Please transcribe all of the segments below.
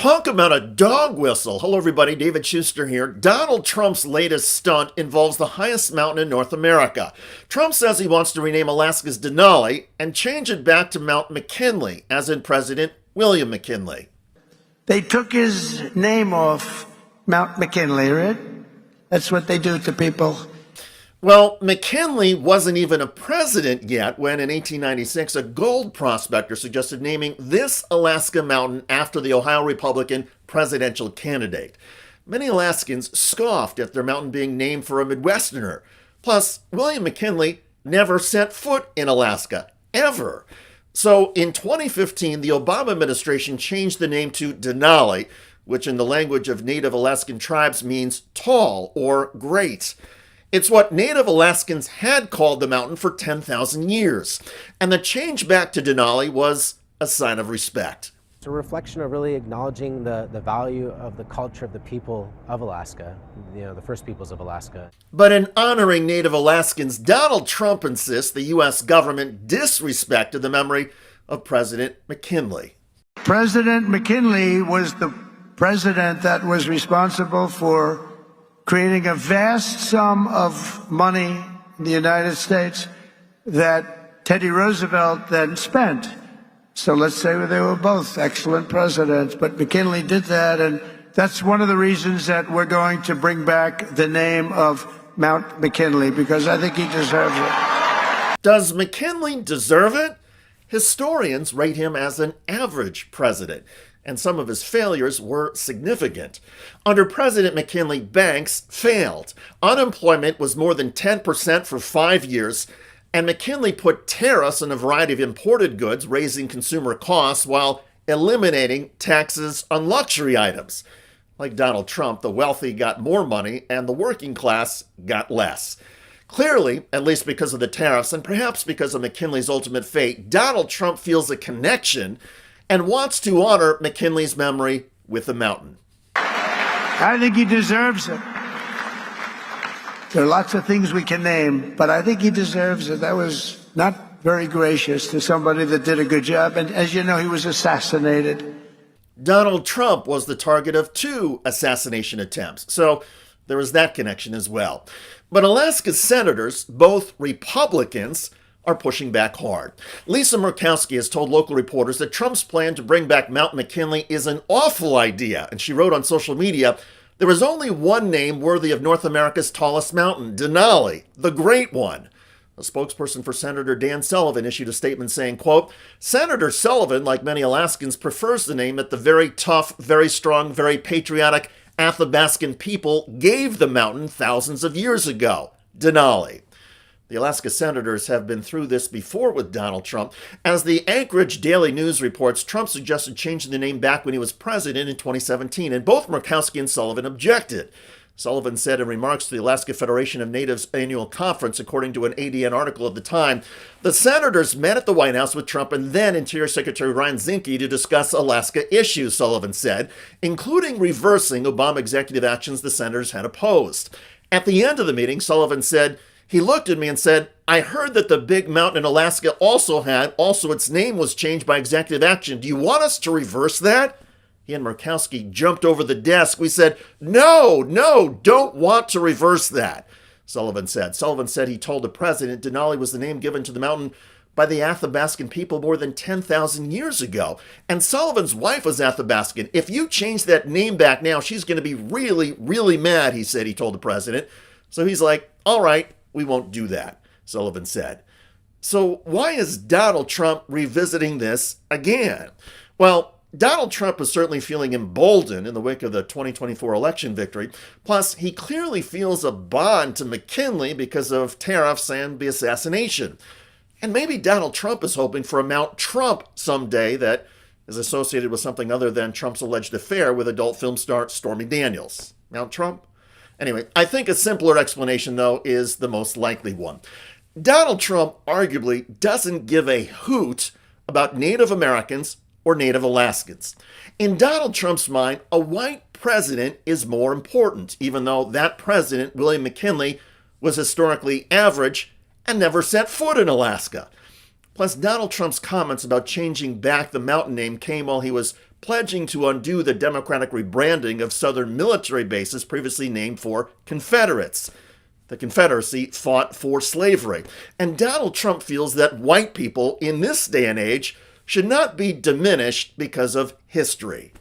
Talk about a dog whistle. Hello, everybody. David Schuster here. Donald Trump's latest stunt involves the highest mountain in North America. Trump says he wants to rename Alaska's Denali and change it back to Mount McKinley, as in President William McKinley. They took his name off Mount McKinley, right? That's what they do to people. Well, McKinley wasn't even a president yet when, in 1896, a gold prospector suggested naming this Alaska mountain after the Ohio Republican presidential candidate. Many Alaskans scoffed at their mountain being named for a Midwesterner. Plus, William McKinley never set foot in Alaska, ever. So, in 2015, the Obama administration changed the name to Denali, which in the language of Native Alaskan tribes means tall or great. It's what Native Alaskans had called the mountain for 10,000 years, and the change back to Denali was a sign of respect. It's a reflection of really acknowledging the value of the culture of the people of Alaska, the first peoples of Alaska. But in honoring Native Alaskans, Donald Trump insists the U.S. government disrespected the memory of President McKinley. President McKinley was the president that was responsible for creating a vast sum of money in the United States that Teddy Roosevelt then spent. So let's say they were both excellent presidents, but McKinley did that, and that's one of the reasons that we're going to bring back the name of Mount McKinley, because I think he deserves it. Does McKinley deserve it? Historians rate him as an average president, and some of his failures were significant. Under President McKinley, banks failed. Unemployment was more than 10% for 5 years, and McKinley put tariffs on a variety of imported goods, raising consumer costs while eliminating taxes on luxury items. Like Donald Trump, the wealthy got more money and the working class got less. Clearly, at least because of the tariffs and perhaps because of McKinley's ultimate fate, Donald Trump feels a connection and wants to honor McKinley's memory with a mountain. I think he deserves it. There are lots of things we can name, but I think he deserves it. That was not very gracious to somebody that did a good job. And as you know, he was assassinated. Donald Trump was the target of 2 assassination attempts, so there was that connection as well. But Alaska's senators, both Republicans, are pushing back hard. Lisa Murkowski has told local reporters that Trump's plan to bring back Mount McKinley is an awful idea, and she wrote on social media, "There is only one name worthy of North America's tallest mountain, Denali, the Great One." A spokesperson for Senator Dan Sullivan issued a statement saying, quote, "Senator Sullivan, like many Alaskans, prefers the name that the very tough, very strong, very patriotic Athabascan people gave the mountain thousands of years ago, Denali." The Alaska senators have been through this before with Donald Trump. As the Anchorage Daily News reports, Trump suggested changing the name back when he was president in 2017, and both Murkowski and Sullivan objected. Sullivan said in remarks to the Alaska Federation of Natives annual conference, according to an ADN article at the time, the senators met at the White House with Trump and then Interior Secretary Ryan Zinke to discuss Alaska issues, Sullivan said, including reversing Obama executive actions the senators had opposed. At the end of the meeting, Sullivan said, "He looked at me and said, I heard that the big mountain in Alaska also its name was changed by executive action. Do you want us to reverse that?" He and Murkowski jumped over the desk. We said, no, don't want to reverse that, Sullivan said. Sullivan said he told the president Denali was the name given to the mountain by the Athabascan people more than 10,000 years ago. And Sullivan's wife was Athabascan. If you change that name back now, she's going to be really, really mad, he said, he told the president. So he's like, all right, we won't do that, Sullivan said. So why is Donald Trump revisiting this again? Well, Donald Trump is certainly feeling emboldened in the wake of the 2024 election victory. Plus, he clearly feels a bond to McKinley because of tariffs and the assassination. And maybe Donald Trump is hoping for a Mount Trump someday that is associated with something other than Trump's alleged affair with adult film star Stormy Daniels. Mount Trump? Anyway, I think a simpler explanation, though, is the most likely one. Donald Trump arguably doesn't give a hoot about Native Americans or Native Alaskans. In Donald Trump's mind, a white president is more important, even though that president, William McKinley, was historically average and never set foot in Alaska. Plus, Donald Trump's comments about changing back the mountain name came while he was pledging to undo the Democratic rebranding of Southern military bases previously named for Confederates. The Confederacy fought for slavery. And Donald Trump feels that white people in this day and age should not be diminished because of history.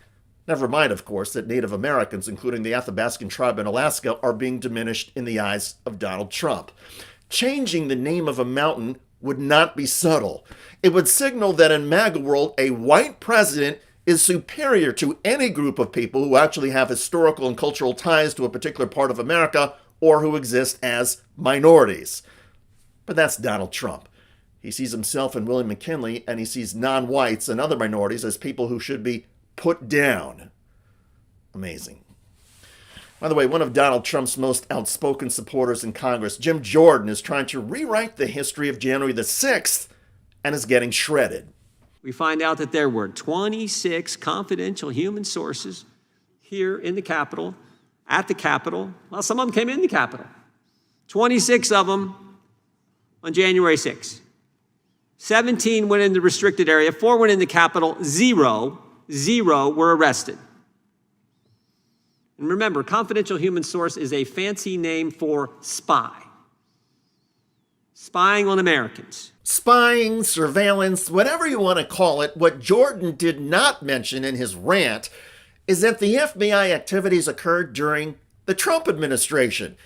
Never mind, of course, that Native Americans, including the Athabascan tribe in Alaska, are being diminished in the eyes of Donald Trump. Changing the name of a mountain would not be subtle. It would signal that in MAGA world, a white president is superior to any group of people who actually have historical and cultural ties to a particular part of America or who exist as minorities. But that's Donald Trump. He sees himself and William McKinley, and he sees non-whites and other minorities as people who should be put down. Amazing. By the way, one of Donald Trump's most outspoken supporters in Congress, Jim Jordan, is trying to rewrite the history of January the 6th and is getting shredded. We find out that there were 26 confidential human sources here in the Capitol, at the Capitol. Well, some of them came in the Capitol. 26 of them on January 6th. 17 went in the restricted area, 4 went in the Capitol, 0 were arrested. And remember, confidential human source is a fancy name for spy. Spying on Americans. Spying, surveillance, whatever you want to call it, what Jordan did not mention in his rant is that the FBI activities occurred during the Trump administration.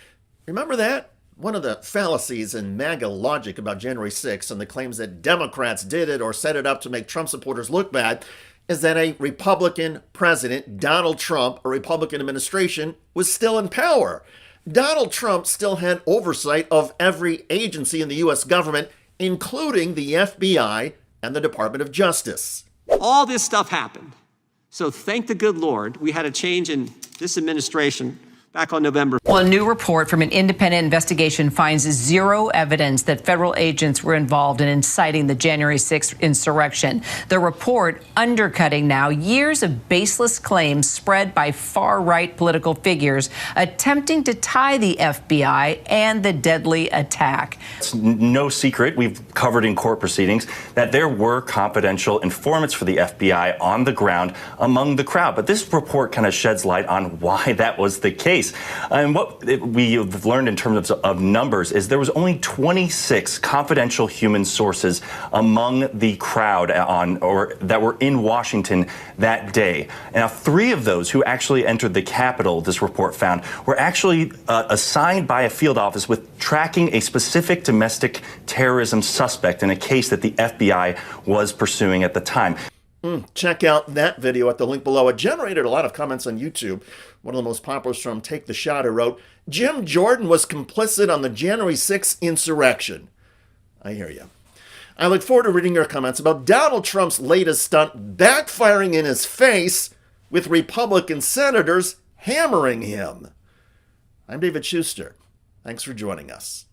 Remember that? One of the fallacies in MAGA logic about January 6th and the claims that Democrats did it or set it up to make Trump supporters look bad is that a Republican president, Donald Trump, a Republican administration, was still in power. Donald Trump still had oversight of every agency in the U.S. government, including the FBI and the Department of Justice. All this stuff happened. So thank the good Lord, we had a change in this administration back on November. Well, a new report from an independent investigation finds zero evidence that federal agents were involved in inciting the January 6th insurrection. The report undercutting now years of baseless claims spread by far-right political figures attempting to tie the FBI and the deadly attack. It's no secret, we've covered in court proceedings, that there were confidential informants for the FBI on the ground among the crowd. But this report kind of sheds light on why that was the case. And what we've learned in terms of numbers is there was only 26 confidential human sources among the crowd that were in Washington that day. Now, 3 of those who actually entered the Capitol, this report found, were actually assigned by a field office with tracking a specific domestic terrorism suspect in a case that the FBI was pursuing at the time. Check out that video at the link below. It generated a lot of comments on YouTube. One of the most popular is from Take the Shot, who wrote, Jim Jordan was complicit on the January 6th insurrection. I hear you. I look forward to reading your comments about Donald Trump's latest stunt backfiring in his face with Republican senators hammering him. I'm David Schuster. Thanks for joining us.